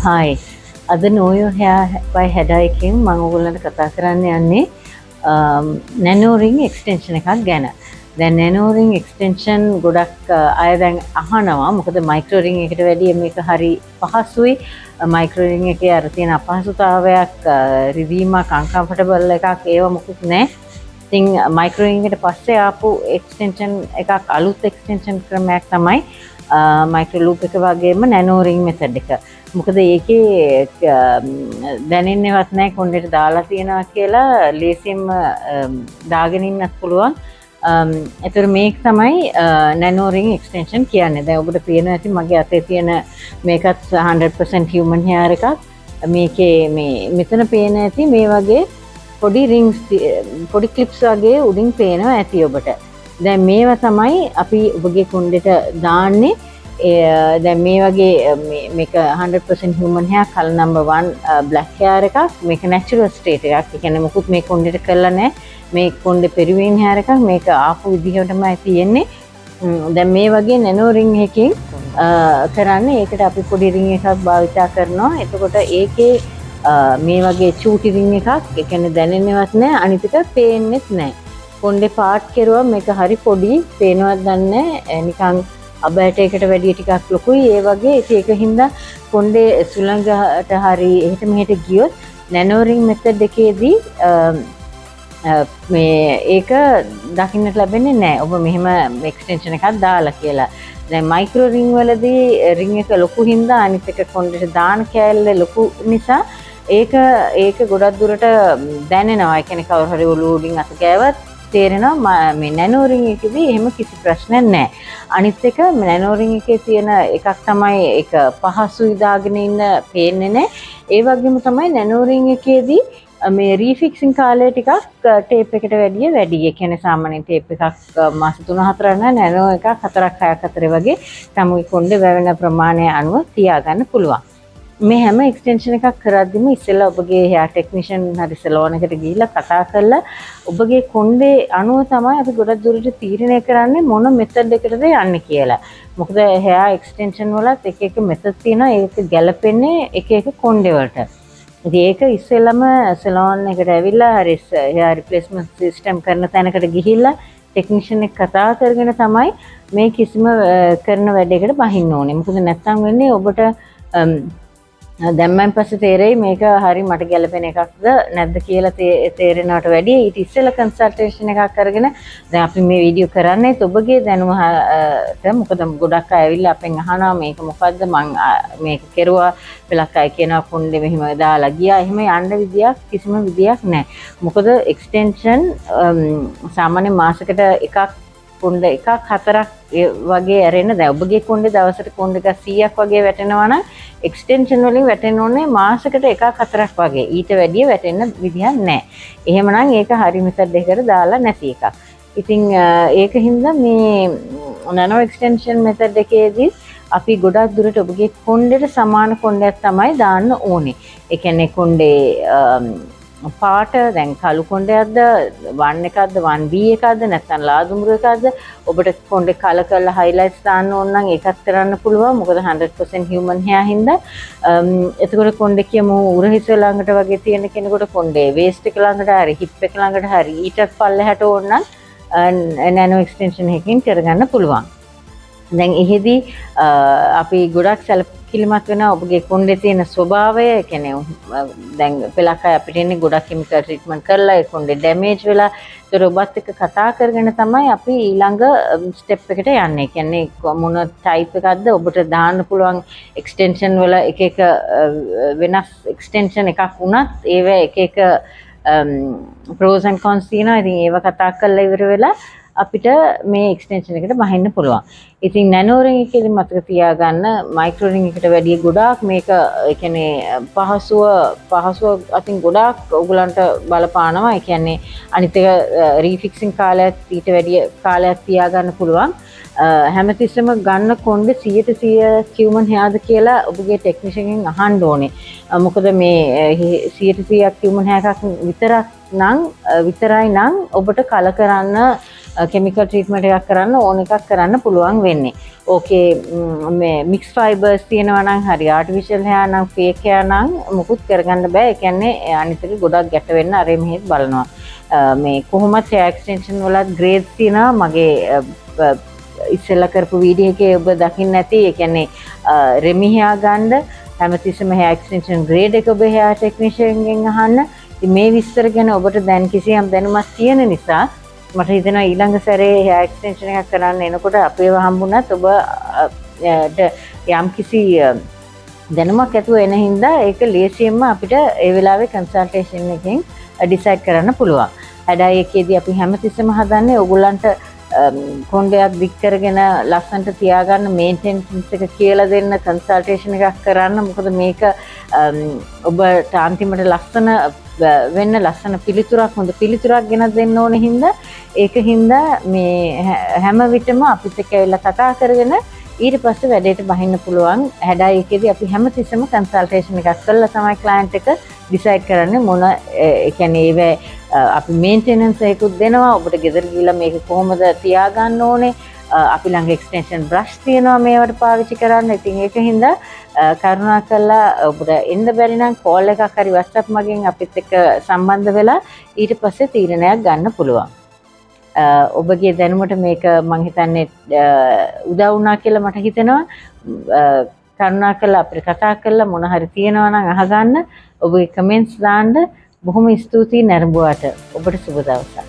Hi. අද Nano Hair by Haddai එකෙන් මම ඔයගොල්ලන්ට කතා කරන්න යන්නේ Nano ring extension එකක් ගැන. දැන් Nano ring extension ගොඩක් අය දැන් අහනවා. මොකද micro ring එකට වැඩිය මේක හරි පහසුයි. micro ring එකේ අර තියෙන අපහසුතාවයක් රිදීමක් uncomfortable එකක් ඒව මොකුත් නැහැ. ඉතින් micro ring එකට පස්සේ ආපු extension එකක් අලුත් extension ක්‍රමයක් තමයි micro loop එක වගේම Nano ring method එක. මොකද ඒකේ දැනෙන්නේවත් නැහැ කොණ්ඩේට දාලා තියනවා කියලා ලේසියෙන්ම දාගෙන ඉන්නත් පුළුවන්. ඒතර මේක තමයි Nano ring extension කියන්නේ. දැන් ඔබට පේනවා ඇති මගේ අතේ තියෙන මේකත් 100% human hair එකක්. මේකේ මේ මෙතන පේන ඇති මේ වගේ පොඩි rings පොඩි clips වගේ උඩින් පේනවා ඇති ඔබට. දැන් මේවා තමයි අපි ඔබගේ කොණ්ඩේට දාන්නේ. දැන් මේ වගේ මේක 100% human hair color number 1 black hair එකක්. මේක natural state එකක්. ඒ කියන්නේ මොකුත් මේ කොණ්ඩේට කරලා නැහැ. මේ කොණ්ඩේ peruvian hair එකක්. මේක ආපු විදිහටමයි තියෙන්නේ. දැන් මේ වගේ nano ring එකකින් කරන්නේ ඒකට අපි පොඩි ring එකක් භාවිතා කරනවා. එතකොට ඒකේ මේ වගේ චූටි ring එකක්. ඒ කියන්නේ දැනෙන්නේවත් නැහැ. අනිත් එක පේන්නෙත් නැහැ. කොණ්ඩේ පාට් කරුවා මේක හරි පොඩි. පේනවත් දන්නේ නිකන් අබෑටයකට වැඩිය ටිකක් ලොකුයි. ඒ වගේ ඒකින්ද කොණ්ඩේ සුළඟට හරි එහෙට මෙහෙට ගියොත් Nano ring method එකේදී මේ ඒක දකින්නට ලැබෙන්නේ නැහැ. ඔබ මෙහෙම extension එකක් දාලා කියලා. දැන් micro ring වලදී ring එක ලොකු හින්දා අනිත් එක කොණ්ඩේට දාන කෑල්ල ලොකු නිසා ඒක ගොඩක් දුරට දැනෙනවා. ඒ කියන්නේ කවුරු හරි ඔළුව උඩින් අත ගෑවත් තේරෙනවා මේ Nano ring එකේදී එහෙම කිසි ප්‍රශ්නයක් නැහැ. අනිත් එක Nano ring එකේ තියෙන එකක් තමයි ඒක පහසුයි දාගෙන ඉන්න පේන්නේ නැහැ. ඒ වගේම තමයි Nano ring එකේදී මේ රීෆික්සින් කාලය ටිකක් ටේප් එකට වැඩිය වැඩි. ඒ කියන්නේ සාමාන්‍ය ටේප් එකක් මාස 3-4 නෑ Nano එකක් 4-6ක් අතර වගේ තමයි කොණ්ඩේ වැවෙන ප්‍රමාණය අනුව තියාගන්න පුළුවන්. මේ හැම එක්ස්ටෙන්ෂන් එකක් කරද්දිම ඉස්සෙල්ලා ඔබගේ hair technician හරි salon එකට ගිහිල්ලා කතා කරලා ඔබගේ කොණ්ඩේ අනුව තමයි අපි ගොඩක් දුරට තීරණය කරන්නේ මොන method එකටද යන්නේ කියලා. මොකද hair extension වලත් එක එක method තියෙනවා. ඒක ගැලපෙන්නේ එක එක කොණ්ඩේ වලට. ඉතින් ඒක ඉස්සෙල්ලාම salon එකට ඇවිල්ලා හරි hair replacement system කරන තැනකට ගිහිල්ලා technician එක කතා කරගෙන තමයි මේ කිසිම කරන වැඩයකට බහින්න ඕනේ. මොකද නැත්තම් වෙන්නේ ඔබට දැම්මෙන් පස්සේ තේරෙයි මේක හරි මට ගැලපෙන එකක්ද නැද්ද කියලා තේරෙනවට වැඩිය ඊට ඉස්සෙල්ලා කන්සල්ටේෂන් එකක් අරගෙන දැන් අපි මේ වීඩියෝ කරන්නේ ඔබගේ දැනුමට. මොකද ගොඩක් අය ඇවිල්ලා අපෙන් අහනවා මේක මොකද්ද මං මේක කෙරුවා පළක් අය කියනවා කොණ්ඩේ මෙහිම දාලා ගියා. එහෙම යන්න විදියක් කිසිම විදියක් නැහැ. මොකද එක්ස්ටෙන්ෂන් සාමාන්‍ය මාසෙකට එකක් කොණ්ඩේ එකක් 4ක් වගේ ඇරෙන්න. දැන් ඔබගේ කොණ්ඩේ දවසට කොණ්ඩේ 100ක් වගේ වැටෙනවා නම් එක්ස්ටෙන්ෂන් වලින් වැටෙන්න ඕනේ මාසෙකට එකක් 4ක් වගේ. ඊට වැඩිය වැටෙන්න විදිහක් නැහැ. එහෙමනම් ඒක හරි මෙතඩ් එකකට දාලා නැති එකක්. ඉතින් ඒකින්ද මේ Nano extension method එකේදී අපි ගොඩක් දුරට ඔබගේ කොණ්ඩේට සමාන කොණ්ඩයක් තමයි දාන්න ඕනේ. ඒ කියන්නේ කොණ්ඩේ පාට දැන් කළු කොණ්ඩයක්ද 1 එකක්ද 1B එකක්ද නැත්නම් ලාදුඹුරු එකක්ද ඔබට කොණ්ඩේ කල කරලා highlights දාන්න ඕන නම් ඒකත් කරන්න පුළුවන්. මොකද 100% human hair හින්දා එතකොට කොණ්ඩේ කියමු උරහිස ළඟට වගේ තියෙන කෙනෙකුට කොණ්ඩේ waist එක ළඟට හරි hip එක ළඟට හරි ඊටත් පල්ලෙහාට ඕන නම් Nano extension එකකින් කරගන්න පුළුවන්. දැන් එහෙදී අපි ගොඩක් සැලකිලිමත් වෙනවා ඔබගේ කොණ්ඩේ තියෙන ස්වභාවය. ඒ කියන්නේ දැන් පළක් අය අපිට එන්නේ ගොඩක් කිමිකල් ට්‍රීට්මන්ට් කරලා ඒ කොණ්ඩේ ඩැමේජ් වෙලා. ඒතර ඔබත් එක්ක කතා කරගෙන තමයි අපි ඊළඟ ස්ටෙප් එකට යන්නේ. ඒ කියන්නේ මොන ටයිප් එකක්ද ඔබට දාන්න පුළුවන් එක්ස්ටෙන්ෂන් වල එක වෙනස් එක්ස්ටෙන්ෂන් එකක් වුණත් ඒව එක pros and cons තියෙනවා. ඉතින් ඒව කතා කරලා ඉවර වෙලා අපිට මේ එක්ස්ටෙන්ෂන් එකට බහින්න පුළුවන්. ඉතින් Nano ring එකේදී මතක තියාගන්න micro ring එකට වැඩිය ගොඩාක් මේක ඒ කියන්නේ පහසුව අතින් ගොඩාක් ඔයගලන්ට බලපානවා. ඒ කියන්නේ අනිත් එක රීෆික්සින් කාලයක් ඊට වැඩිය කාලයක් තියාගන්න පුළුවන්. හැමතිස්සෙම ගන්න කොණ්ඩේ 100% human hairද කියලා ඔබගේ ටෙක්නිෂියන් එකෙන් අහන්න ඕනේ. මොකද මේ 100% human hair එකක් විතරයි නම් ඔබට කල කරන්න කෙමිකල් ට්‍රීට්මන්ට් එකක් කරන්න ඕන එකක් කරන්න පුළුවන් වෙන්නේ. ඕකේ මේ මික්ස් ෆයිබර්ස් තියෙනවා නම් හරි ආටිෆිෂල් hair නම් fake hair නම් මුකුත් කරගන්න බෑ. ඒ කියන්නේ අනිත් එක ගොඩක් ගැට වෙන්න අර මෙහෙත් බලනවා. මේ කොහොමත් hair extension වලත් grades තියෙනවා. මගේ ඉස්සෙල්ලා කරපු වීඩියෝ එකේ ඔබ දකින්න ඇති. ඒ කියන්නේ රෙමි hair ගන්න හැමතිස්සෙම hair extension grade එක ඔබ hair technician ගෙන් අහන්න. ඉතින් මේ විස්තර ගැන ඔබට දැන් කිසියම් දැනුමක් තියෙන නිසා මට හිතෙනවා ඊළඟ සැරේ hair extension එකක් කරන්න එනකොට අපේව හම්බුණත් ඔබට යම් කිසි දැනුමක් ඇතුව එන හින්දා ඒක ලේසියෙන්ම අපිට ඒ වෙලාවේ කන්සල්ටේෂන් එකෙන් ඩිසයිඩ් කරන්න පුළුවන්. haddai එකේදී අපි හැමතිස්සෙම හදන්නේ ඕගොල්ලන්ට කොණ්ඩයක් දික් කරගෙන ලස්සනට තියාගන්න මේන්ටෙනන්ස් එක කියලා දෙන්න කන්සල්ටේෂන් එකක් කරන්න. මොකද මේක ඔබට අන්තිමට ලස්සන වෙන්න ලස්සන පිළිතුරක් හොඳ පිළිතුරක් ගෙනත් දෙන්න ඕන හින්දා ඒක හින්දා මේ හැම විටම අපිත් එක්ක ඇවිල්ලා කතා කරගෙන ඊට පස්සේ වැඩේට බහින්න පුළුවන්. haddai එකේදී අපි හැමතිස්සෙම කන්සල්ටේෂන් එකක් කරලා තමයි ක්ලයන්ට් එක ඩිසයිඩ් කරන්නේ මොන ඒ කියන්නේ ඒව අපි මේන්ටෙනන්ස් එකකුත් දෙනවා. ඔබට ගෙදර ගිහලා මේක කොහොමද තියාගන්න ඕනේ. අපි ළඟ එක්ස්ටෙන්ෂන් බ්‍රෂ් තියෙනවා මේවට පාවිච්චි කරන්න. ඉතින් ඒක හින්දා කරුණාකරලා ඔබට එන්න බැරි නම් කෝල් එකක් හරි WhatsApp මගෙන් අපිත් එක්ක සම්බන්ධ වෙලා ඊට පස්සේ තීරණයක් ගන්න පුළුවන්. ඔබගේ දැනුමට මේක මම හිතන්නේ උදව් වුණා කියලා මට හිතෙනවා. කරුණාකරලා අපිට කතා කරලා මොන හරි තියෙනවා නම් අහගන්න. ඔබගේ කමෙන්ට්ස් දාන්න. බොහොම ස්තුතියි නැරඹුවාට. ඔබට සුබ දවසක්.